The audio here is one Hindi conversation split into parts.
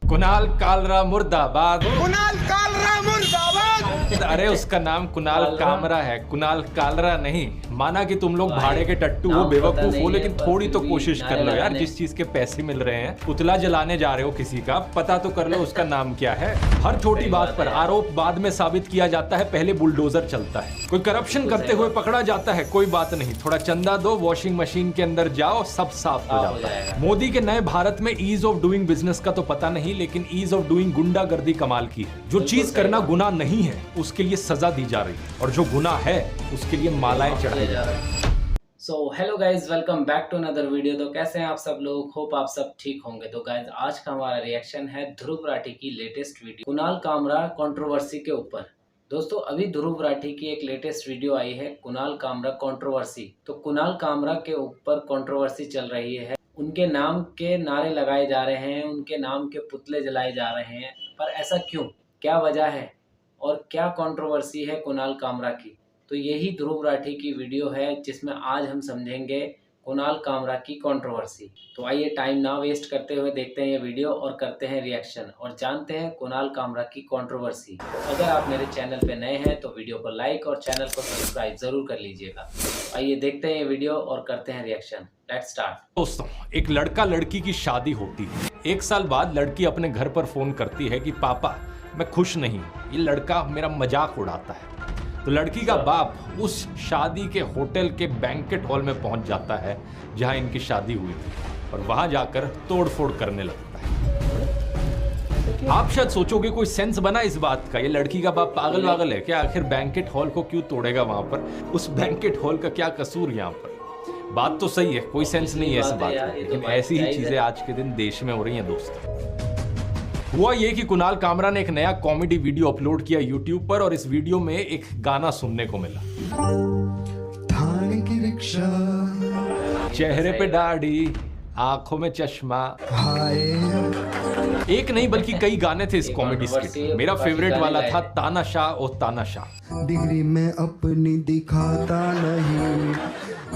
कुणाल कालरा मुर्दाबाद। कुणाल कालरा मुर्दाबाद। अरे उसका नाम कुणाल कामरा है, कुणाल कालरा नहीं। माना कि तुम लोग भाड़े के टट्टू हो, बेवकूफ हो, लेकिन थोड़ी तो कोशिश कर लो यार। जिस चीज के पैसे मिल रहे हैं, पुतला जलाने जा रहे हो किसी का, पता तो कर लो उसका नाम क्या है। हर छोटी बात पर आरोप बाद में साबित किया जाता है, पहले बुलडोजर चलता है। कोई करप्शन करते हुए पकड़ा जाता है, कोई बात नहीं, थोड़ा चंदा दो, वॉशिंग मशीन के अंदर जाओ, सब साफ हो जाता है। मोदी के नए भारत में ईज ऑफ डूइंग बिजनेस का तो पता नहीं, लेकिन ईज ऑफ डूइंग गुंडागर्दी कमाल की है। जो चीज करना गुनाह नहीं है उसके लिए सजा दी जा रही है, और जो गुनाह है उसके लिए मालाएं चढ़ाई जा रही है। So hello guys, welcome back to another video. तो कैसे हैं आप सब लोग? होप आप सब ठीक होंगे। तो गाइज आज का हमारा रिएक्शन है ध्रुव राठी की latest video Kunal Kamra controversy के ऊपर। दोस्तों अभी ध्रुव राठी की एक लेटेस्ट वीडियो आई है कुणाल कामरा कंट्रोवर्सी। तो कुणाल कामरा के ऊपर कंट्रोवर्सी चल रही है, उनके नाम के नारे लगाए जा रहे हैं, उनके नाम के पुतले जलाए जा रहे हैं। पर ऐसा क्यों, क्या वजह है और क्या कंट्रोवर्सी है कुणाल कामरा की? तो यही ध्रुव राठी की वीडियो है जिसमें आज हम समझेंगे कुणाल कामरा की कंट्रोवर्सी। तो आइए टाइम ना वेस्ट करते हुए देखते हैं ये वीडियो और करते हैं रिएक्शन और जानते हैं कुणाल कामरा की कंट्रोवर्सी। अगर आप मेरे चैनल पे नए हैं तो वीडियो को लाइक और चैनल को सब्सक्राइब जरूर कर लीजिएगा। आइए देखते हैं ये वीडियो और करते हैं रिएक्शन। Let's start. दोस्तों एक लड़का लड़की की शादी होती है, 1 साल बाद लड़की अपने घर पर फोन करती है कि पापा मैं खुश नहीं, ये लड़का मेरा मजाक उड़ाता है। तो लड़की का बाप उस शादी के होटल के बैंकेट हॉल में पहुंच जाता है जहां इनकी शादी हुई थी, और वहां जाकर तोड़फोड़ करने लगता है। आप शायद सोचोगे कोई सेंस बना इस बात का, ये लड़की का बाप पागल है क्या? आखिर बैंकेट हॉल को क्यों तोड़ेगा वहां पर? उस बैंकेट हॉल का क्या कसूर यहाँ पर? बात तो सही है, कोई सेंस नहीं है इस बात में, लेकिन ऐसी ही चीजें आज के दिन देश में हो रही हैं। दोस्तों हुआ ये कि कुणाल कामरा ने एक नया कॉमेडी वीडियो अपलोड किया यूट्यूब पर, और इस वीडियो में एक गाना सुनने को मिला। थाने की रिक्शा, चेहरे पे दाढ़ी, आंखों में चश्मा, हाय एक नहीं बल्कि कई गाने थे इस कॉमेडी स्किट में। मेरा फेवरेट वाला था तानाशाह ओ तानाशाह। डिग्री में अपनी दिखाता नहीं,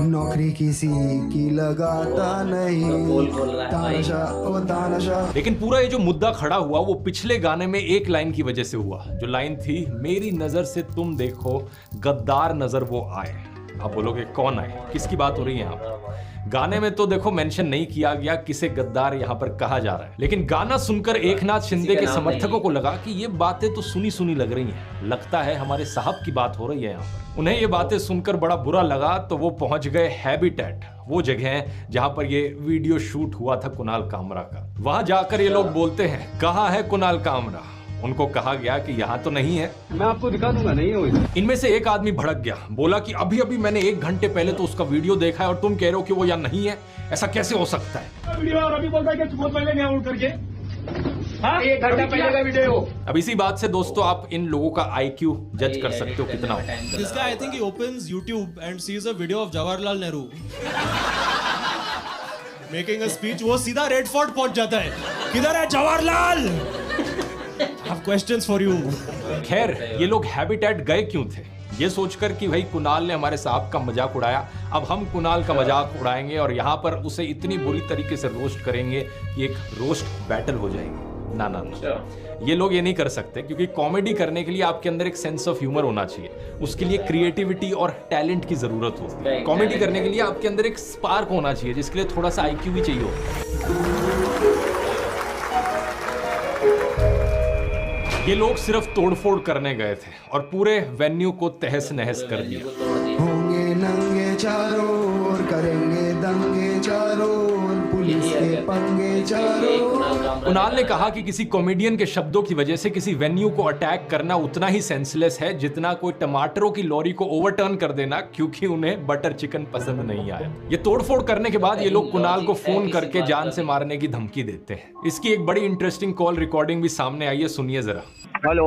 नौकरी किसी की लगाता नहीं, तानाशाह ओ तानाशाह। लेकिन पूरा ये जो मुद्दा खड़ा हुआ वो पिछले गाने में एक लाइन की वजह से हुआ, जो लाइन थी मेरी नजर से तुम देखो गद्दार नजर वो आए। आप बोलोगे कौन आए, किसकी बात हो रही है यहाँ पर? गाने में तो देखो मेंशन नहीं किया गया किसे गद्दार यहाँ पर कहा जा रहा है, लेकिन गाना सुनकर एकनाथ शिंदे के समर्थकों को लगा कि ये बातें तो सुनी सुनी लग रही हैं, लगता है हमारे साहब की बात हो रही है यहाँ पर। उन्हें ये बातें सुनकर बड़ा बुरा लगा, तो वो पहुंच गए हैबिटेट, वो जगह है जहां पर ये वीडियो शूट हुआ था कुणाल कामरा का। वहां जाकर ये लोग बोलते हैं कहाँ है कुणाल कामरा? उनको कहा गया कि यहाँ तो नहीं है, मैं आपको दिखा दूंगा, नहीं हो। इनमें से एक आदमी भड़क गया, बोला कि अभी अभी मैंने 1 घंटे पहले तो उसका वीडियो देखा है और तुम कह रहे हो कि वो यहाँ नहीं है, ऐसा कैसे हो सकता है? वीडियो और अभी बोलता है कि बहुत पहले मैं आउट करके, हाँ 1 घंटा पहले का वीडियो। अब इसी बात से दोस्तों आप इन लोगों का IQ जज कर सकते हो कितना हो। This guy, I think he opens YouTube and sees a video of Jawaharlal Nehru making a speech. वो सीधा रेड फोर्ट पहुंच जाता है, किधर है Jawaharlal? Have questions for you. खैर ये लोग हैबिटेट गए क्यों थे? ये सोचकर कि भाई कुणाल ने हमारे साहब का मजाक उड़ाया, अब हम कुणाल का मजाक उड़ाएंगे और यहाँ पर उसे इतनी बुरी तरीके से रोस्ट करेंगे कि एक रोस्ट बैटल हो जाएगी। ना ना ना, ये लोग ये नहीं कर सकते, क्योंकि कॉमेडी करने के लिए आपके अंदर एक सेंस ऑफ ह्यूमर होना चाहिए, उसके लिए क्रिएटिविटी और टैलेंट की जरूरत होती है। कॉमेडी करने के लिए आपके अंदर एक स्पार्क होना चाहिए, जिसके लिए थोड़ा सा IQ भी चाहिए होता है। ये लोग सिर्फ तोड़फोड़ करने गए थे और पूरे वेन्यू को तहस नहस कर दिया। होंगे नंगे चारों ओर, करेंगे दंगे चारों ओर, पुलिस के पंगे चारों ओर। कुणाल ने कहा कि किसी कॉमेडियन के शब्दों की वजह से किसी वेन्यू को अटैक करना उतना ही सेंसलेस है जितना कोई टमाटरों की लॉरी को ओवरटर्न कर देना क्योंकि उन्हें बटर चिकन पसंद नहीं आया। ये तोड़फोड़ करने के बाद ये लोग कुणाल को फोन करके जान से मारने की धमकी देते हैं। इसकी एक बड़ी इंटरेस्टिंग कॉल रिकॉर्डिंग भी सामने आई है, सुनिए जरा। हेलो,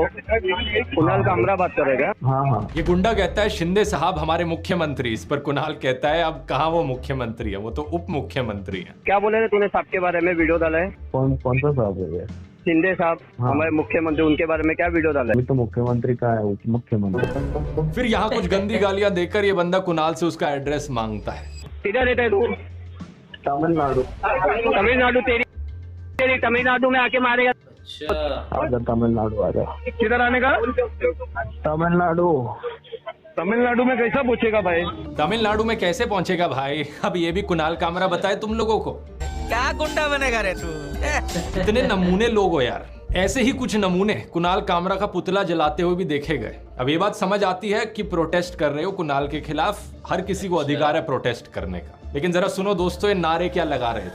कुणाल कामरा बात कर रहे क्या? हाँ। ये गुंडा कहता है शिंदे साहब हमारे मुख्यमंत्री, इस पर कुणाल कहता है अब कहाँ वो मुख्यमंत्री है, वो तो उप मुख्यमंत्री है। क्या बोले थे तूने? साहब के बारे में वीडियो डाला है? कौन सा साहब है? शिंदे साहब, हाँ। हमारे मुख्यमंत्री, उनके बारे में क्या वीडियो डाला है? अभी तो मुख्यमंत्री का है, उप मुख्यमंत्री। फिर यहाँ कुछ गंदी गालियां देकर ये बंदा कुणाल से उसका एड्रेस मांगता है। किधर रहता है तू? तमिलनाडु। तमिलनाडु? तेरी तमिलनाडु में आके मारेगा अच्छा आजा तमिलनाडु आजा। किधर आने का? तमिलनाडु। तमिलनाडु में कैसा पूछेगा भाई? तमिलनाडु में कैसे पहुंचेगा भाई? अब ये भी कुणाल कामरा बताए तुम लोगों को। क्या गुंडा बनेगा रे तू? इतने नमूने लोग हो यार। ऐसे ही कुछ नमूने कुणाल कामरा का पुतला जलाते हुए भी देखे गए। अब ये बात समझ आती है कि प्रोटेस्ट कर रहे हो कुणाल के खिलाफ, हर किसी को अधिकार है प्रोटेस्ट करने का, लेकिन जरा सुनो दोस्तों, ये नारे क्या लगा रहे थे?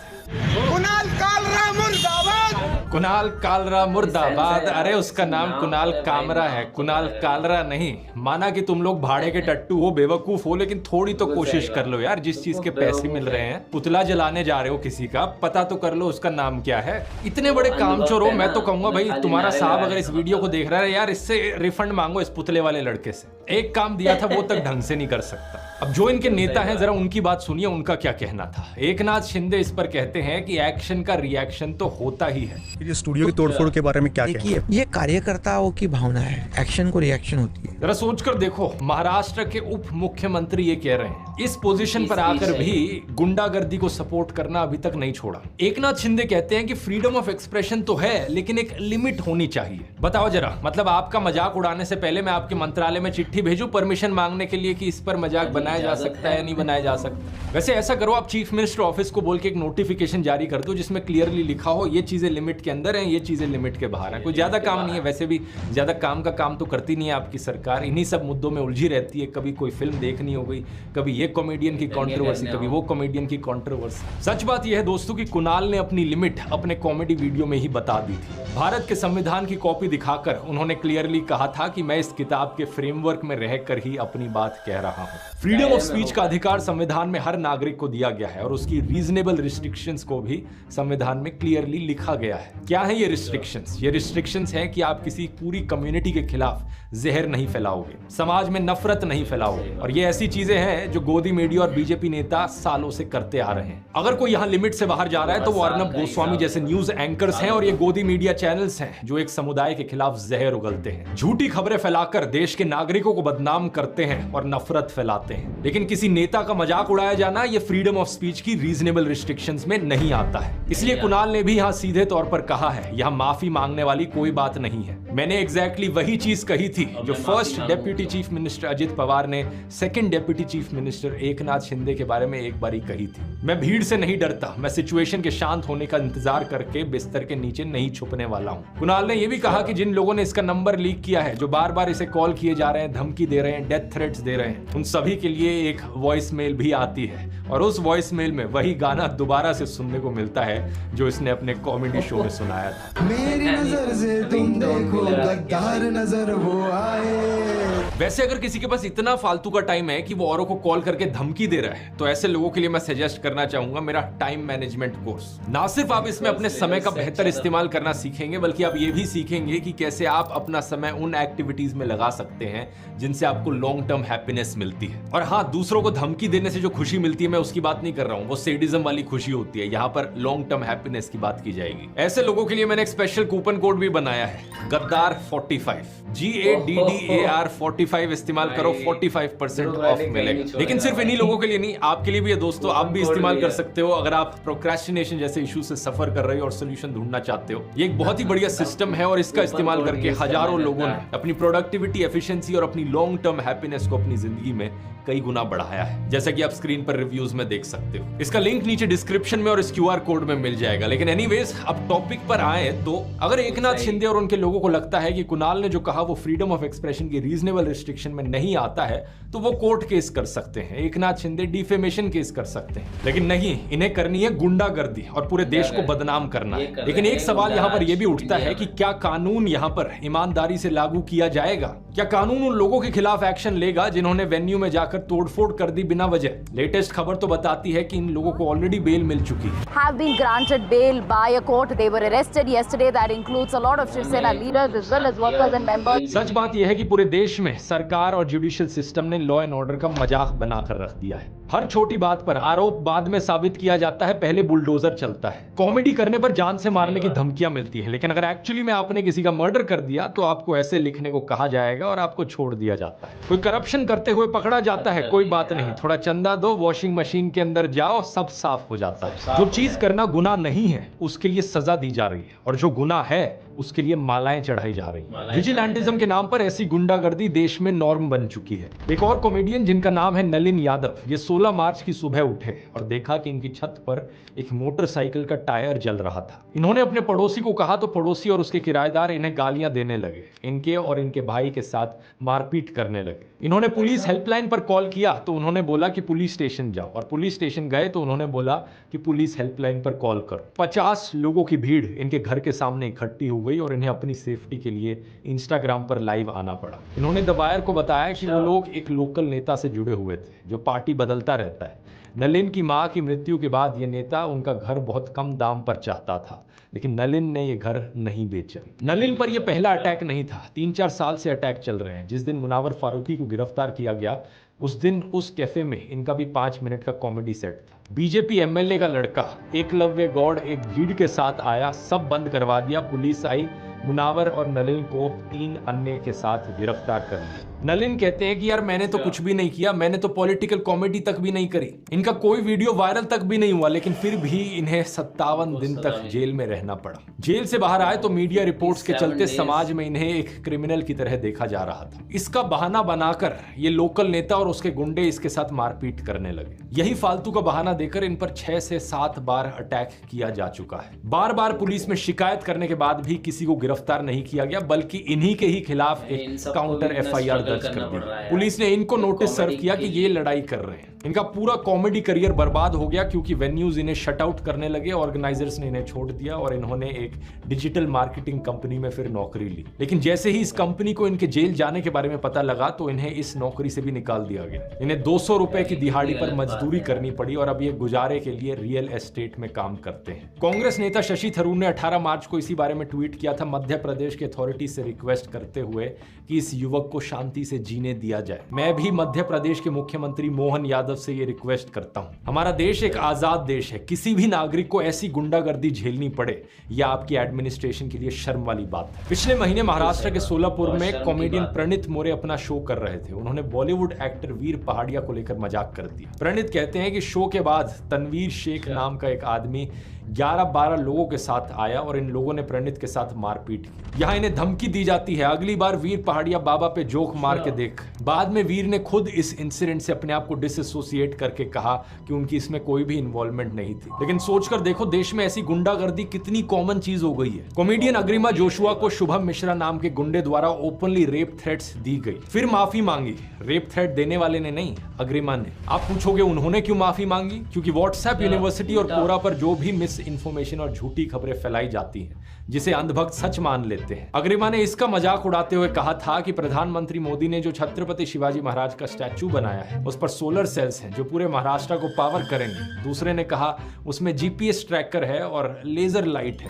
कुणाल कालरा मुर्दाबाद। अरे उसका नाम कुणाल कामरा है, कुणाल कालरा नहीं। माना कि तुम लोग भाड़े के टट्टू हो, बेवकूफ हो, लेकिन थोड़ी तो कोशिश कर लो यार। जिस चीज के पैसे मिल रहे हैं, पुतला जलाने जा रहे हो किसी का, पता तो कर लो उसका नाम क्या है। इतने बड़े कामचोर हो, मैं तो कहूंगा भाई तुम्हारा साहब अगर इस वीडियो को देख रहा है यार, इससे रिफंड मांगो इस पुतले वाले लड़के से। एक काम दिया था वो तक ढंग से नहीं कर सकता। अब जो इनके नेता हैं जरा उनकी बात सुनिए, उनका क्या कहना था। एकनाथ शिंदे इस पर कहते हैं कि एक्शन का रिएक्शन तो होता ही है। ये स्टूडियो की तोड़फोड़ के बारे में क्या कहना है? देखिए, ये कार्यकर्ताओं की भावना है, एक्शन को रिएक्शन होती है। जरा सोचकर देखो, महाराष्ट्र के उप मुख्यमंत्री ये कह रहे हैं, इस पोजीशन पर आकर भी गुंडागर्दी को सपोर्ट करना अभी तक नहीं छोड़ा। एकनाथ शिंदे कहते हैं कि फ्रीडम ऑफ एक्सप्रेशन तो है, लेकिन एक लिमिट होनी चाहिए। बताओ जरा, मतलब आपका मजाक उड़ाने से पहले मैं आपके मंत्रालय में चिट्ठी भेजूं परमिशन मांगने के लिए कि इस पर मजाक बनाया जा सकता है या नहीं बनाया जा सकता? वैसे ऐसा करो, आप चीफ मिनिस्टर ऑफिस को बोल के एक नोटिफिकेशन जारी कर दो जिसमें क्लियरली लिखा हो ये चीजें लिमिट के अंदर हैं, ये चीजें लिमिट के बाहर हैं। कोई ज्यादा काम नहीं है, वैसे भी ज्यादा काम का काम तो करती नहीं है आपकी सरकार, इन्हीं सब मुद्दों में उलझी रहती है। कभी कोई फिल्म देखनी हो गई, कभी ये कॉमेडियन की कंट्रोवर्सी, कभी वो कॉमेडियन की कंट्रोवर्सी। सच बात यह है दोस्तों कि कुणाल ने अपनी लिमिट अपने कॉमेडी वीडियो में ही बता दी थी। भारत के संविधान की कॉपी दिखाकर उन्होंने क्लियरली कहा था कि मैं इस किताब के फ्रेमवर्क में रहकर ही अपनी बात कह रहा हूं। फ्रीडम ऑफ स्पीच का अधिकार संविधान में हर नागरिक को दिया गया है और उसकी रीजनेबल रिस्ट्रिक्शंस को भी संविधान में क्लियरली लिखा गया है। क्या है ये रिस्ट्रिक्शंस? ये रिस्ट्रिक्शंस है कि आप किसी पूरी कम्युनिटी के खिलाफ जहर नहीं फैलाओगे, समाज में नफरत नहीं फैलाओगे, और ये ऐसी चीजें हैं जो गोदी मीडिया और बीजेपी नेता सालों से करते आ रहे हैं। अगर कोई यहाँ लिमिट से बाहर जा रहा है तो वो अर्नब गोस्वामी जैसे न्यूज एंकर्स हैं और ये गोदी मीडिया चैनल्स हैं जो एक समुदाय के खिलाफ जहर उगलते हैं, झूठी खबरें फैलाकर देश के नागरिकों को बदनाम करते हैं और नफरत फैलाते हैं। लेकिन किसी नेता का मजाक उड़ाया जाना ये फ्रीडम ऑफ स्पीच की रीजनेबल रिस्ट्रिक्शंस में नहीं आता है। इसलिए कुणाल ने भी यहाँ सीधे तौर पर कहा है, यहाँ माफी मांगने वाली कोई बात नहीं है। मैंने एग्जैक्टली वही चीज कही थी जो first deputy chief minister Ajit Pawar ने second deputy chief minister Eknath Shinde के बारे में एक बारी कही थी। मैं भीड़ से नहीं डरता, मैं सिचुएशन के शांत होने का इंतजार करके बिस्तर के नीचे नहीं छुपने वाला हूं। कुणाल ने यह भी कहा कि जिन लोगों ने इसका नंबर लीक किया है, जो बार बार इसे कॉल किए जा रहे हैं, धमकी दे रहे हैं, डेथ थ्रेट्स दे रहे हैं, उन सभी के लिए एक वॉइस मेल भी आती है और उस वॉइस मेल में वही गाना दोबारा से सुनने को मिलता है जो इसने अपने कॉमेडी शो में सुनाया था। मेरी नजर से तुम देखो गद्दार नजर वो आए। वैसे अगर किसी के पास इतना फालतू का टाइम है कि वो औरों को कॉल करके धमकी दे रहा है, तो ऐसे लोगों के लिए मैं सजेस्ट करना चाहूंगा मेरा टाइम मैनेजमेंट कोर्स। ना सिर्फ आप इसमें अपने समय का बेहतर इस्तेमाल करना सीखेंगे, बल्कि आप ये भी सीखेंगे कि कैसे आप अपना समय उन एक्टिविटीज में लगा सकते हैं जिनसे आपको लॉन्ग टर्म हैप्पीनेस मिलती है। और हाँ, दूसरों को धमकी देने से जो खुशी मिलती है मैं उसकी बात नहीं कर रहा हूँ, वो सेडिज्म वाली खुशी होती है। यहाँ पर लॉन्ग टर्म हैप्पीनेस की बात की जाएगी। ऐसे लोगों के लिए मैंने एक स्पेशल कूपन कोड भी बनाया है, गद्दार 45, GADDAR 45 इस्तेमाल करो, 45% ऑफ मिलेगा। लेकिन सिर्फ इन्हीं लोगों के लिए नहीं, आपके लिए भी है दोस्तों, आप भी इस्तेमाल कर सकते हो अगर आप प्रोक्रेस्टिनेशन जैसे इशू से सफर कर रहे हो और सोल्यूशन ढूंढना चाहते हो। ये एक बहुत ही बढ़िया सिस्टम है और इसका इस्तेमाल करके हजारों लोगों ने अपनी प्रोडक्टिविटी, एफिशिएंसी और अपनी लॉन्ग टर्म हैप्पीनेस को अपनी जिंदगी में कई गुना बढ़ाया है, जैसा कि आप स्क्रीन पर रिव्यूज में देख सकते हो। इसका लिंक नीचे डिस्क्रिप्शन में और इस QR कोड में मिल जाएगा। लेकिन एनीवेज, अब टॉपिक पर आए तो अगर एकनाथ शिंदे और उनके लोगों को लगता है कि कुणाल ने जो कहा वो फ्रीडम ऑफ एक्सप्रेशन की रीजनेबल रिस्ट्रिक्शन में नहीं आता है, तो वो कोर्ट केस कर सकते हैं, एकनाथ शिंदे डिफेमेशन केस कर सकते हैं। लेकिन नहीं, इन्हें करनी है गुंडागर्दी और पूरे देश को बदनाम करना है। लेकिन एक सवाल यहाँ पर यह भी उठता है कि क्या कानून यहाँ पर ईमानदारी से लागू किया जाएगा? क्या कानून उन लोगों के खिलाफ एक्शन लेगा जिन्होंने वेन्यू में जाकर तोड़फोड़ कर दी बिना वजह? लेटेस्ट खबर तो बताती है कि इन लोगों को ऑलरेडी बेल मिल चुकी है। Have been granted bail by a court. They were arrested yesterday. That includes a lot of Shiv Sena leaders as well as workers and members. सच बात यह है कि पूरे देश में सरकार और जुडिशियल सिस्टम ने लॉ एंड ऑर्डर का मजाक बनाकर रख दिया है। हर छोटी बात पर आरोप बाद में साबित किया जाता है, पहले बुलडोजर चलता है। कॉमेडी करने पर जान से मारने की धमकियां मिलती है, लेकिन अगर एक्चुअली में आपने किसी का मर्डर कर दिया तो आपको ऐसे लिखने को कहा जाएगा और आपको छोड़ दिया जाता है। कोई करप्शन करते हुए पकड़ा जाता है, कोई बात नहीं, थोड़ा चंदा दो, वॉशिंग मशीन के अंदर जाओ, सब साफ हो जाता है। जो चीज करना गुनाह नहीं है उसके लिए सजा दी जा रही है, और जो गुनाह है उसके लिए मालाएं चढ़ाई जा रही हैं। विजिलेंटिज्म के नाम पर ऐसी गुंडागर्दी देश में नॉर्म बन चुकी है। एक और कॉमेडियन जिनका नाम है नलिन यादव, ये 16 मार्च की सुबह उठे और देखा कि इनकी छत पर एक मोटरसाइकिल का टायर जल रहा था। इन्होंने अपने पड़ोसी को कहा तो पड़ोसी और उसके किराएदार इन्हें गालियां देने लगे, इनके और इनके भाई के साथ मारपीट करने लगे। इन्होंने पुलिस हेल्पलाइन पर कॉल किया तो उन्होंने बोला कि पुलिस स्टेशन जाओ, और पुलिस स्टेशन गए तो उन्होंने बोला कि पुलिस हेल्पलाइन पर कॉल करो। 50 लोगों की भीड़ इनके घर के सामने इकट्ठी हो गई और इन्हें अपनी सेफ्टी के लिए इंस्टाग्राम पर लाइव आना पड़ा। इन्होंने द वायर को बताया कि वो लोग एक लोकल नेता से जुड़े हुए थे जो पार्टी बदलता रहता है। नलिन की मां की मृत्यु के बाद ये नेता उनका घर बहुत कम दाम पर चाहता था, लेकिन नलिन ने ये घर नहीं बेचा। नलिन पर यह पहला अटैक नहीं था, 3-4 साल से अटैक चल रहे हैं। जिस दिन मुनावर फारूकी को गिरफ्तार किया गया उस दिन उस कैफे में इनका भी 5 मिनट का कॉमेडी सेट था। बीजेपी एमएलए का लड़का एकलव्य गौड़ एक भीड़ के साथ आया, सब बंद करवा दिया। पुलिस आई, मुनावर और नलिन को 3 अन्य के साथ गिरफ्तार कर लिया। नलिन कहते हैं कि यार मैंने तो कुछ भी नहीं किया, मैंने तो पॉलिटिकल कॉमेडी तक भी नहीं करी, इनका कोई वीडियो वायरल तक भी नहीं हुआ, लेकिन फिर भी इन्हें 57 दिन तक जेल में रहना पड़ा। जेल से बाहर आए तो मीडिया रिपोर्ट्स के चलते समाज में इन्हें एक क्रिमिनल की तरह देखा जा रहा था। इसका बहाना बनाकर ये लोकल नेता और उसके गुंडे इसके साथ मारपीट करने लगे। यही फालतू का बहाना देकर इन पर 6 से 7 बार अटैक किया जा चुका है। बार बार पुलिस में शिकायत करने के बाद भी किसी को गिरफ्तार नहीं किया गया, बल्कि इन्हीं के ही खिलाफ एक काउंटर FIR दर्ज कर दी। पुलिस ने इनको नोटिस सर्व किया कि ये लड़ाई कर रहे हैं। इनका पूरा कॉमेडी करियर बर्बाद हो गया क्योंकि वेन्यूज इन्हें शट आउट करने लगे, ऑर्गेनाइजर्स ने इन्हें छोड़ दिया और इन्होंने एक डिजिटल मार्केटिंग कंपनी में फिर नौकरी ली। लेकिन जैसे ही इस कंपनी को इनके जेल जाने के बारे में पता लगा तो इन्हें इस नौकरी से भी निकाल दिया गया। इन्हें 200 रुपए की दिहाड़ी पर मजदूरी करनी पड़ी और अब ये गुजारे के लिए रियल एस्टेट में काम करते हैं। कांग्रेस नेता शशि थरूर ने 18 मार्च को इसी बारे में ट्वीट किया था, मध्य प्रदेश के अथॉरिटी से रिक्वेस्ट करते हुए कि इस युवक को शांति से जीने दिया जाए। मैं भी मध्य प्रदेश के मुख्यमंत्री मोहन यादव से ये रिक्वेस्ट करता हूं। हमारा देश एक आजाद देश है, किसी भी नागरिक को ऐसी गुंडागर्दी झेलनी पड़े यह आपकी एडमिनिस्ट्रेशन के लिए शर्म वाली बात है। पिछले महीने महाराष्ट्र के सोलापुर में कॉमेडियन प्रणीत मोरे अपना शो कर रहे थे। उन्होंने बॉलीवुड एक्टर वीर पहाड़िया को लेकर मजाक कर दिया। प्रणीत कहते हैं कि शो के बाद तनवीर शेख नाम का एक आदमी 11-12 लोगों के साथ आया और इन लोगों ने प्रणीत के साथ मारपीट की। यहाँ इन्हें धमकी दी जाती है, अगली बार वीर पहाड़िया बाबा पे जोक मार के देख। बाद में वीर ने खुद इस इंसिडेंट से अपने आप को डिसएसोसिएट करके कहा कि उनकी इसमें कोई भी इन्वॉल्वमेंट नहीं थी। लेकिन सोचकर देखो देश में ऐसी गुंडागर्दी कितनी कॉमन चीज हो गई है। कॉमेडियन अग्रिमा जोशुआ को शुभम मिश्रा नाम के गुंडे द्वारा ओपनली रेप थ्रेट्स दी गई, फिर माफी मांगी। रेप थ्रेट देने वाले ने नहीं, अग्रिमा ने। आप पूछोगे उन्होंने क्यों माफी मांगी? क्योंकि व्हाट्सएप यूनिवर्सिटी और कोरा पर जो भी मिस इन्फॉर्मेशन और झूठी खबरें फैलाई जाती हैं जिसे अंधभक्त सच मान लेते हैं। अग्रिमा ने इसका मजाक उड़ाते हुए कहा था कि प्रधानमंत्री मोदी ने जो छत्रपति शिवाजी महाराज का स्टैचू बनाया है उस पर सोलर सेल्स हैं जो पूरे महाराष्ट्र को पावर करेंगे। दूसरे ने कहा उसमें GPS ट्रैकर है और लेजर लाइट है।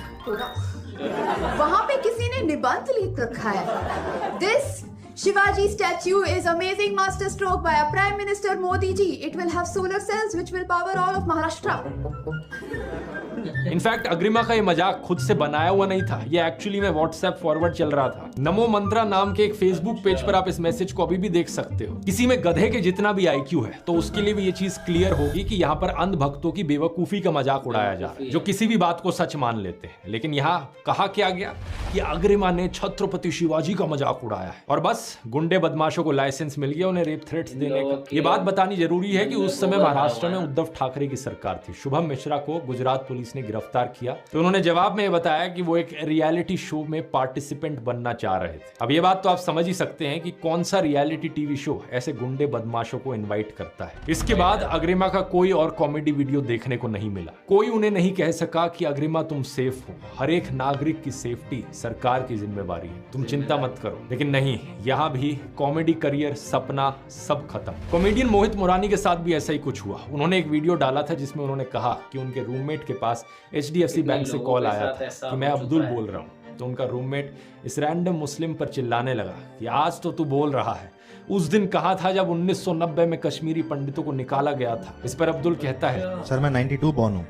वहां पे किसी ने निबंध लिख रखा है, this Shivaji statue is amazing master stroke by a Prime Minister Modi ji. It will have solar cells which will power all of Maharashtra. In fact Agrima का ये मजाक खुद से बनाया हुआ नहीं था, ये एक्चुअली में व्हाट्सएप फॉरवर्ड चल रहा था। नमो मंत्रा नाम के एक फेसबुक पेज पर आप इस मैसेज को अभी भी देख सकते हो। किसी में गधे के जितना भी IQ है तो उसके लिए भी ये चीज क्लियर होगी कि यहाँ पर अंधभक्तों की बेवकूफी का मजाक उड़ाया जा रहा है जो किसी भी बात को सच मान लेते हैं। लेकिन यहाँ कहा क्या गया कि अग्रिमा ने छत्रपति शिवाजी का मजाक उड़ाया है और बस गुंडे बदमाशों को लाइसेंस मिल गया उन्हें रेप थ्रेट्स देने का। ये बात बतानी जरूरी है कि उस समय महाराष्ट्र में उद्धव ठाकरे की सरकार थी। शुभम मिश्रा को गुजरात पुलिस ने गिरफ्तार किया तो उन्होंने जवाब में बताया कि वो एक रियलिटी शो में पार्टिसिपेंट बनना चाह रहे थे। अब ये बात तो आप समझ ही सकते हैं कि कौन सा रियलिटी टीवी शो ऐसे गुंडे बदमाशों को इनवाइट करता है। इसके बाद अग्रिमा का कोई और कॉमेडी वीडियो देखने को नहीं मिला। कोई उन्हें नहीं कह सका कि अग्रिमा तुम सेफ हो, हर एक नागरिक की सेफ्टी सरकार की जिम्मेवारी है, तुम चिंता मत करो। लेकिन नहीं, यहाँ भी कॉमेडी करियर, सपना सब खत्म। कॉमेडियन मोहित मुरानी के साथ भी ऐसा ही कुछ हुआ। उन्होंने एक वीडियो डाला था जिसमें उन्होंने कहा कि उनके रूममेट के पास HDFC बैंक से कॉल आया था कि मैं अब्दुल बोल रहा हूँ। तो उनका रूममेट इस रैंडम मुस्लिम पर चिल्लाने लगा कि आज तो तू बोल रहा है, उस दिन कहा था जब 1990 में कश्मीरी पंडितों को निकाला गया था। इस पर अब्दुल कहता है सर मैं 92 बॉर्न हूँ।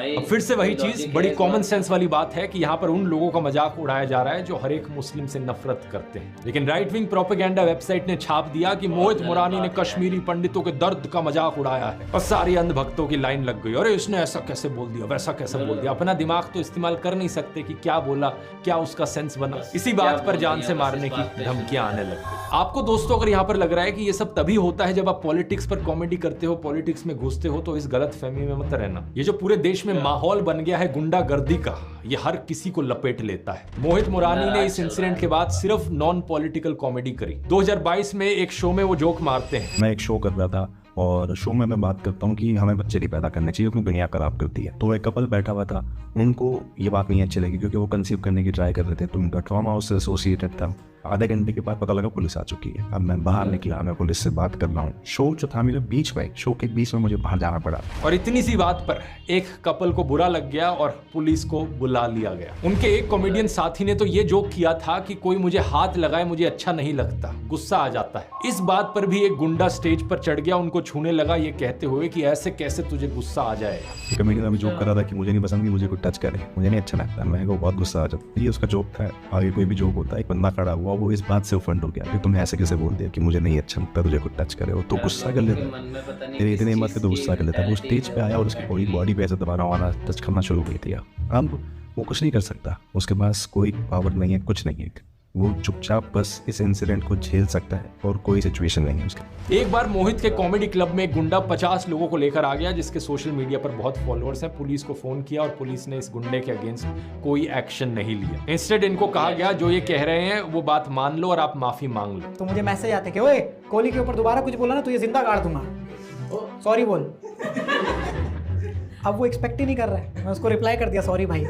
भाई अब फिर से वही कोई चीज logic बड़ी है इस कॉमन बात सेंस वाली बात है कि यहाँ पर उन लोगों का मजाक उड़ाया जा रहा है जो हर एक मुस्लिम से नफरत करते हैं। लेकिन राइट विंग प्रोपेगेंडा वेबसाइट ने छाप दिया कि मोहित मुरानी ने कश्मीरी पंडितों के दर्द का मजाक उड़ाया है और सारी अंधभक्तों की लाइन लग गई। अरे इसने ऐसा कैसे बोल दिया, वैसा कैसे बोल दिया। अपना दिमाग तो इस्तेमाल कर नहीं सकते कि क्या बोला, क्या उसका सेंस बना। इसी बात पर जान से मारने की धमकियां आने लग गई। आपको दोस्तों अगर यहाँ पर लग रहा है कि ये सब तभी होता है जब आप पॉलिटिक्स पर कॉमेडी करते हो, पॉलिटिक्स में घुसते हो, तो इस गलत फहमी में मत रहना। ये जो पूरे देश में माहौल बन गया है गुंडागर्दी का, ये हर किसी को लपेट लेता है। मोहित मुरानी ने इस इंसिडेंट के बाद सिर्फ नॉन पॉलिटिकल कॉमेडी करी। 2022 में एक शो में वो जोक मारते हैं। मैं एक शो कर रहा था और शो में मैं बात करता हूँ कि हमें बच्चे नहीं पैदा करने चाहिए क्योंकि दुनिया खराब करती है। तो एक कपल बैठा हुआ था, उनको ये बात नहीं अच्छी लगी क्योंकि वो कंसीव करने की ट्राई कर रहे थे, तो उनका ट्रॉमा उससे एसोसिएटेड था। आधे घंटे के बाद पता लगा पुलिस आ चुकी है। अब मैं बाहर निकला, मैं पुलिस से बात कर रहा हूँ। शो जो था मेरे बीच में, शो के बीच में मुझे बाहर जाना पड़ा। और इतनी सी बात पर एक कपल को बुरा लग गया और पुलिस को बुला लिया गया। उनके एक कॉमेडियन साथी ने तो ये जोक किया था कि कोई मुझे हाथ लगाए मुझे अच्छा नहीं लगता, गुस्सा आ जाता है। इस बात पर भी एक गुंडा स्टेज पर चढ़ गया, उनको छूने लगा ये कहते हुए कि ऐसे कैसे तुझे गुस्सा आ जाएगा। कमेडियन अभी जोक कर रहा था कि मुझे नहीं पसंद कि मुझे कोई टच करे, मुझे नहीं अच्छा लगता। मैं को बहुत गुस्सा आ जाता। ये उसका जोक था। आगे कोई भी जोक होता है, एक बंदा खड़ा हुआ, वो इस बात से ऑफेंड हो गया कि तुमने ऐसे कैसे बोल दिया कि मुझे नहीं अच्छा लगता तुझे कोई टच करे, तो गुस्सा कर लेता। तेरे इतने हिम्मत के तो गुस्सा कर लेता। वो स्टेज पे आया और उसकी पूरी बॉडी पे ऐसे दबाना वाना टच करना शुरू कर दिया। अब वो कुछ नहीं कर सकता, उसके पास कोई पावर नहीं है, कुछ नहीं है। वो चुपचाप बस इस इंसिडेंट को झेल सकता है और कोई सिचुएशन नहीं है उसका। एक बार मोहित के कॉमेडी क्लब में एक गुंडा 50 लोगों को लेकर आ गया, जिसके सोशल मीडिया पर बहुत फॉलोअर्स हैं। पुलिस को फोन किया और पुलिस ने इस गुंडे के अगेंस्ट कोई एक्शन नहीं लिया। इंस्टेड इनको कहा गया जो ये कह रहे हैं वो बात मान लो और आप माफी मांग लो। तो मुझे मैसेज आते कि ओए कोहली के ऊपर दोबारा कुछ बोला ना तो ये जिंदा गाड़ दूंगा, सॉरी बोल। अब वो एक्सपेक्ट ही नहीं कर रहा है, मैं उसको रिप्लाई कर दिया सॉरी भाई।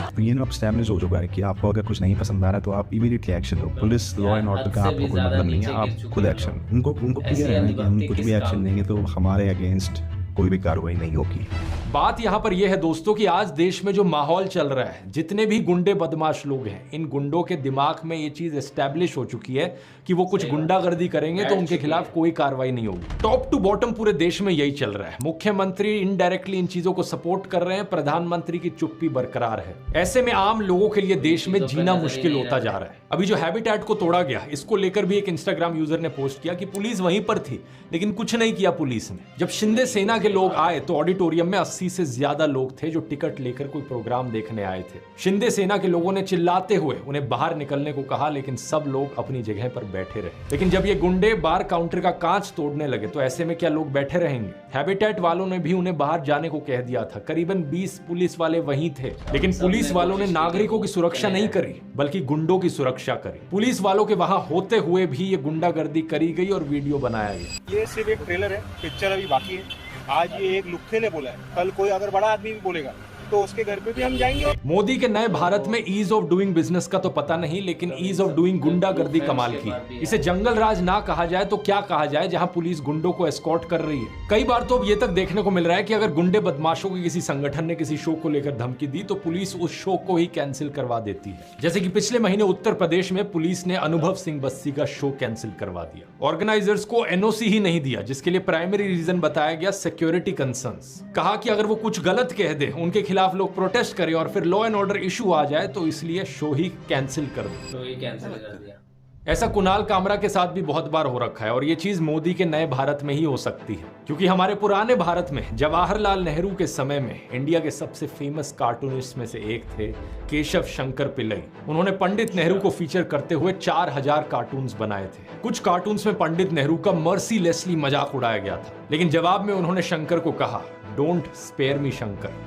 तो ये ना अब स्टैब्लिश हो चुका है कि आपको अगर कुछ नहीं पसंद आ रहा है तो आप immediately action low. Police law and order का आपको कोई मतलब नहीं है, आप खुद एक्शन। उनको क्लियर है कि हम कुछ भी एक्शन लेंगे तो हमारे अगेंस्ट कोई भी कार्रवाई नहीं होगी। बात यहाँ पर यह है दोस्तों कि आज देश में जो माहौल चल रहा है, जितने भी गुंडे बदमाश लोग हैं, इन गुंडों के दिमाग में ये चीज एस्टैब्लिश हो चुकी है कि वो कुछ गुंडागर्दी करेंगे तो उनके खिलाफ कोई कार्रवाई नहीं होगी। टॉप टू बॉटम पूरे देश में यही चल रहा है। मुख्यमंत्री इनडायरेक्टली इन चीजों को सपोर्ट कर रहे हैं, प्रधानमंत्री की चुप्पी बरकरार है। ऐसे में आम लोगों के लिए देश में जीना मुश्किल होता जा रहा है। अभी जो हैबिटेट को तोड़ा गया, इसको लेकर भी एक इंस्टाग्राम यूजर ने पोस्ट किया कि पुलिस वहीं पर थी लेकिन कुछ नहीं किया पुलिस ने। जब शिंदे सेना के लोग आए तो ऑडिटोरियम में 80 से ज्यादा लोग थे जो टिकट लेकर कोई प्रोग्राम देखने आए थे। शिंदे सेना के लोगों ने चिल्लाते हुए उन्हें बाहर निकलने को कहा, लेकिन सब लोग अपनी जगह पर बैठे रहे। लेकिन जब ये गुंडे बार काउंटर का कांच तोड़ने लगे तो ऐसे में क्या लोग बैठे रहेंगे? हैबिटेट वालों ने भी उन्हें बाहर जाने को कह दिया था। करीबन 20 पुलिस वाले वहीं थे, लेकिन पुलिस वालों ने नागरिकों की सुरक्षा नहीं करी बल्कि गुंडों की सुरक्षा करी। पुलिस वालों के वहां होते हुए भी ये गुंडागर्दी करी गई और वीडियो बनाया गया। ये सिर्फ एक ट्रेलर है, पिक्चर अभी बाकी है। आज ये एक लुक्खे ने बोला है, कल कोई अगर बड़ा आदमी भी बोलेगा तो उसके घर पे भी हम जाएंगे। मोदी के नए भारत में ईज ऑफ डूइंग बिजनेस का तो पता नहीं, लेकिन ईज ऑफ डूइंग गुंडागर्दी कमाल की। इसे जंगल राज ना कहा जाए तो क्या कहा जाए, जहां पुलिस गुंडों को एस्कॉर्ट कर रही है। कई बार तो अब ये तक देखने को मिल रहा है कि अगर गुंडे बदमाशों के किसी संगठन ने किसी शो को लेकर धमकी दी तो पुलिस उस शो को ही कैंसिल करवा देती है। जैसे कि पिछले महीने उत्तर प्रदेश में पुलिस ने अनुभव सिंह बस्सी का शो कैंसिल करवा दिया। ऑर्गेनाइजर्स को एनओसी ही नहीं दिया, जिसके लिए प्राइमरी रीजन बताया गया सिक्योरिटी कंसर्न्स। कहा कि अगर वो कुछ गलत कह दे, उनके खिलाफ लोग प्रोटेस्ट करें और फिर लॉ एंड ऑर्डर इशू आ जाए तो इसलिए शो ही कैंसिल कर दो। तो ये कैंसिल कर दिया। ऐसा कुणाल कामरा के साथ भी बहुत बार हो रखा है और ये चीज मोदी के नए भारत में ही हो सकती है, क्योंकि हमारे पुराने भारत में जवाहरलाल नेहरू के समय में इंडिया के सबसे फेमस कार्टूनिस्ट में से एक थे केशव शंकर पिल्लई। उन्होंने पंडित नेहरू को फीचर करते हुए 4000 कार्टून्स बनाए थे। कुछ कार्टून्स में पंडित नेहरू का मर्सीलेसली मजाक उड़ाया गया था, लेकिन जवाब में उन्होंने शंकर को कहा, डोंट स्पेयर मी शंकर,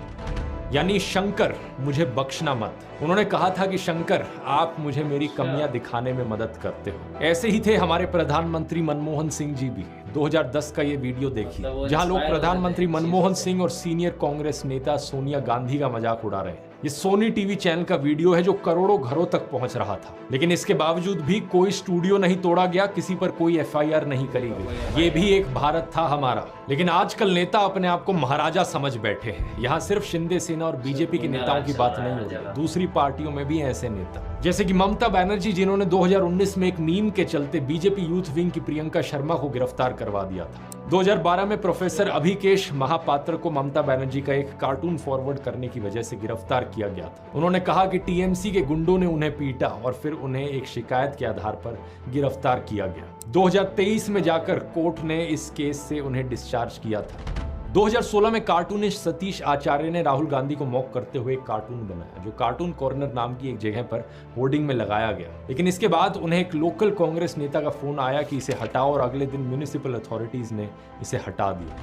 यानी शंकर मुझे बख्शना मत। उन्होंने कहा था कि शंकर आप मुझे मेरी कमियां दिखाने में मदद करते हो। ऐसे ही थे हमारे प्रधानमंत्री मनमोहन सिंह जी भी। 2010 का ये वीडियो देखिए जहां लोग प्रधानमंत्री मनमोहन सिंह और सीनियर कांग्रेस नेता सोनिया गांधी का मजाक उड़ा रहे हैं। ये सोनी टीवी चैनल का वीडियो है जो करोड़ों घरों तक पहुंच रहा था, लेकिन इसके बावजूद भी कोई स्टूडियो नहीं तोड़ा गया, किसी पर कोई एफआईआर नहीं करी गई। ये भी एक भारत था हमारा। लेकिन आजकल नेता अपने आप को महाराजा समझ बैठे हैं। यहाँ सिर्फ शिंदे सेना और बीजेपी के नेताओं की बात नहीं हो रही, दूसरी पार्टियों में भी ऐसे नेता, जैसे कि ममता बनर्जी, जिन्होंने 2019 में एक मीम के चलते बीजेपी यूथ विंग की प्रियंका शर्मा को गिरफ्तार करवा दिया था। 2012 में प्रोफेसर अभिकेश महापात्र को ममता बनर्जी का एक कार्टून फॉरवर्ड करने की वजह से गिरफ्तार किया गया था। उन्होंने कहा कि टीएमसी के गुंडों ने उन्हें पीटा और फिर उन्हें एक शिकायत के आधार पर गिरफ्तार किया गया। 2023 में जाकर कोर्ट ने इस केस से उन्हें डिस्चार्ज किया था। 2016 में कार्टूनिस्ट सतीश आचार्य ने राहुल गांधी को मॉक करते हुए एक कार्टून बनाया, जो कार्टून कॉर्नर नाम की एक जगह पर होर्डिंग में लगाया गया। लेकिन इसके बाद उन्हें एक लोकल कांग्रेस नेता का फोन आया कि इसे हटाओ और अगले दिन म्युनिसिपल अथॉरिटीज ने इसे हटा दिया।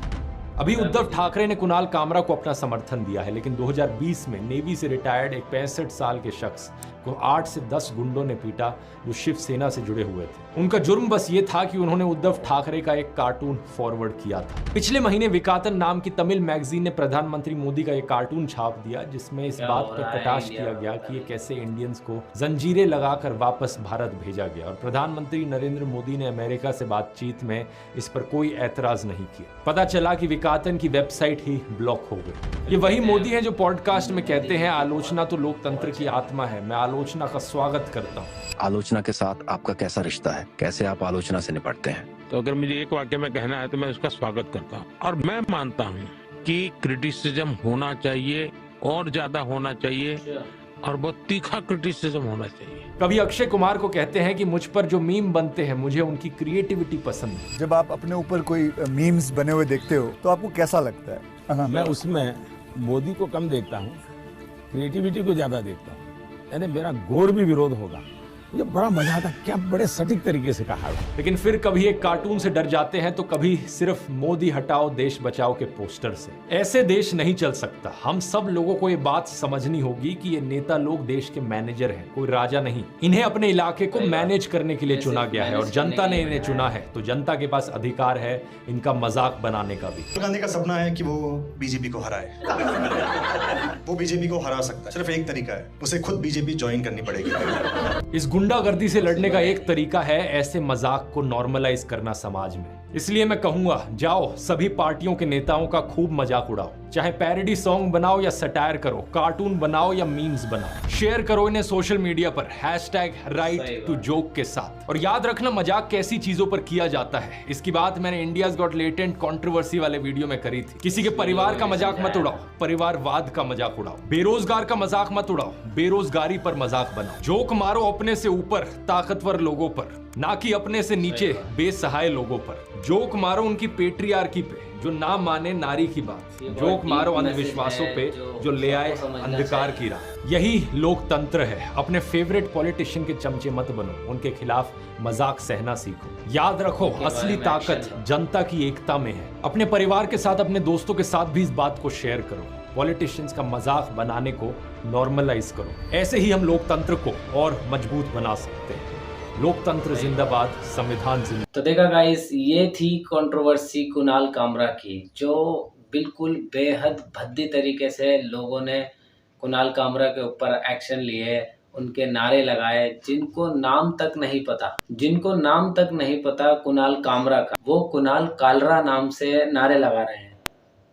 अभी उद्धव ठाकरे ने कुणाल कामरा को अपना समर्थन दिया है, लेकिन 2020 में नेवी से रिटायर्ड एक 65 साल के शख्स को 8 से 10 गुंडों ने पीटा जो शिवसेना से जुड़े हुए थे। उनका जुर्म बस ये था कि उन्होंने उद्धव ठाकरे का एक कार्टून फॉरवर्ड किया था। पिछले महीने विकातन नाम की तमिल मैगजीन ने प्रधानमंत्री मोदी का एक कार्टून छाप दिया, जिसमें इस बात पर कटाक्ष किया गया कि ये कैसे इंडियंस को जंजीरें लगाकर वापस भारत भेजा गया, और प्रधानमंत्री नरेंद्र मोदी ने अमेरिका से बातचीत में इस पर कोई ऐतराज नहीं किया। पता चला कि विकातन की वेबसाइट ही ब्लॉक हो गई। ये वही मोदी हैं जो पॉडकास्ट में कहते हैं आलोचना तो लोकतंत्र की आत्मा है, मैं आलोचना का स्वागत करता हूँ। आलोचना के साथ आपका कैसा रिश्ता है, कैसे आप आलोचना से निपटते हैं? तो अगर मुझे एक वाक्य में कहना है तो मैं उसका स्वागत करता हूँ, और मैं मानता हूँ कि क्रिटिसिज्म होना चाहिए और ज्यादा होना चाहिए, और बहुत तीखा क्रिटिसिज्म होना चाहिए। कभी अक्षय कुमार को कहते हैं कि मुझ पर जो मीम बनते हैं मुझे उनकी क्रिएटिविटी पसंद है। जब आप अपने ऊपर कोई मीम्स बने हुए देखते हो तो आपको कैसा लगता है? मैं उसमें मोदी को कम देखता हूँ, क्रिएटिविटी को ज्यादा देखता हूँ। यानी मेरा घोर भी विरोध होगा, मुझे बड़ा मजा आता, क्या बड़े सटीक तरीके से कहा। लेकिन फिर कभी एक कार्टून से डर जाते हैं तो कभी सिर्फ मोदी हटाओ देश बचाओ के पोस्टर से। ऐसे देश नहीं चल सकता। हम सब लोगों को ये बात समझनी होगी कि ये नेता लोग देश के मैनेजर हैं, कोई राजा नहीं। इन्हें अपने इलाके को मैनेज करने के लिए चुना गया है और जनता ने इन्हें चुना है, तो जनता के पास अधिकार है इनका मजाक बनाने का भी। राहुल गांधी का सपना है कि वो बीजेपी को हराए। वो बीजेपी को हरा सकता है, सिर्फ एक तरीका है, उसे खुद बीजेपी ज्वाइन करनी पड़ेगी। इस गुंडागर्दी से लड़ने का एक तरीका है ऐसे मजाक को नॉर्मलाइज करना समाज में। इसलिए मैं कहूंगा, जाओ सभी पार्टियों के नेताओं का खूब मजाक उड़ाओ, चाहे पैरोडी सॉन्ग बनाओ या सटायर करो, कार्टून बनाओ या मीम्स बनाओ, शेयर करो इन्हें सोशल मीडिया पर #RightToJoke के साथ। और याद रखना, मजाक कैसी चीजों पर किया जाता है, इसकी बात मैंने इंडियाज गॉट लेटेंट कंट्रोवर्सी वाले वीडियो में करी थी। किसी के परिवार का मजाक मत उड़ाओ, परिवारवाद का मजाक उड़ाओ। बेरोजगार का मजाक मत उड़ाओ, बेरोजगारी पर मजाक बनाओ। जोक मारो अपने से ऊपर ताकतवर लोगों पर, ना कि अपने से नीचे बेसहाय लोगों पर। जोक मारो उनकी पेट्रियार्की पे जो ना माने नारी की बात। जोक मारो अंधविश्वासों पे जो ले आए अंधकार की राह। यही लोकतंत्र है। अपने फेवरेट पॉलिटिशियन के चमचे मत बनो, उनके खिलाफ मजाक सहना सीखो। याद रखो, असली ताकत जनता की एकता में है। अपने परिवार के साथ, अपने दोस्तों के साथ भी इस बात को शेयर करो। पॉलिटिशियंस का मजाक बनाने को नॉर्मलाइज करो। ऐसे ही हम लोकतंत्र को और मजबूत बना सकते हैं। लोकतंत्र जिंदाबाद, संविधान जिंदाबाद। तो देखा गाइस, ये थी कंट्रोवर्सी कुणाल कामरा की, जो बिल्कुल बेहद भद्दी तरीके से लोगों ने कुणाल कामरा के ऊपर एक्शन लिए, उनके नारे लगाए। जिनको नाम तक नहीं पता कुणाल कामरा का, वो कुणाल कालरा नाम से नारे लगा रहे हैं।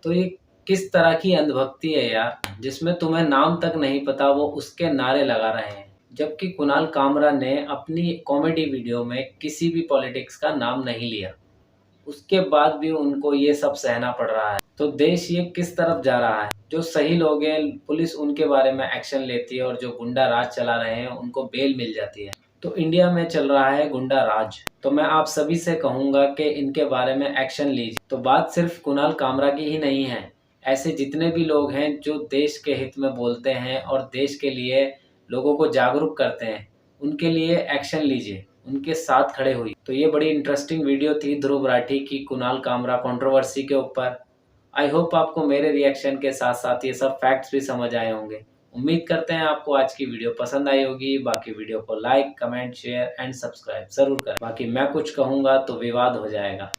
तो ये किस तरह की अंधभक्ति है यार, जिसमें तुम्हें नाम तक नहीं पता वो उसके नारे लगा रहे हैं। जबकि कुणाल कामरा ने अपनी कॉमेडी वीडियो में किसी भी पॉलिटिक्स का नाम नहीं लिया, उसके बाद भी उनको ये सब सहना पड़ रहा है। तो देश ये किस तरफ जा रहा है? जो सही लोग हैं, पुलिस उनके बारे में एक्शन लेती है, और जो गुंडा राज चला रहे हैं उनको बेल मिल जाती है। तो इंडिया में चल रहा है गुंडा राज। तो मैं आप सभी से कहूंगा कि इनके बारे में एक्शन लीजिए। तो बात सिर्फ कुणाल कामरा की ही नहीं है, ऐसे जितने भी लोग हैं जो देश के हित में बोलते हैं और देश के लिए लोगों को जागरूक करते हैं, उनके लिए एक्शन लीजिए, उनके साथ खड़े हुई। तो ये बड़ी इंटरेस्टिंग वीडियो थी ध्रुव राठी की कुणाल कामरा कंट्रोवर्सी के ऊपर। आई होप आपको मेरे रिएक्शन के साथ साथ ये सब फैक्ट्स भी समझ आए होंगे। उम्मीद करते हैं आपको आज की वीडियो पसंद आई होगी। बाकी वीडियो को like, comment, share and subscribe जरूर करें। बाकी मैं कुछ कहूँगा तो विवाद हो जाएगा।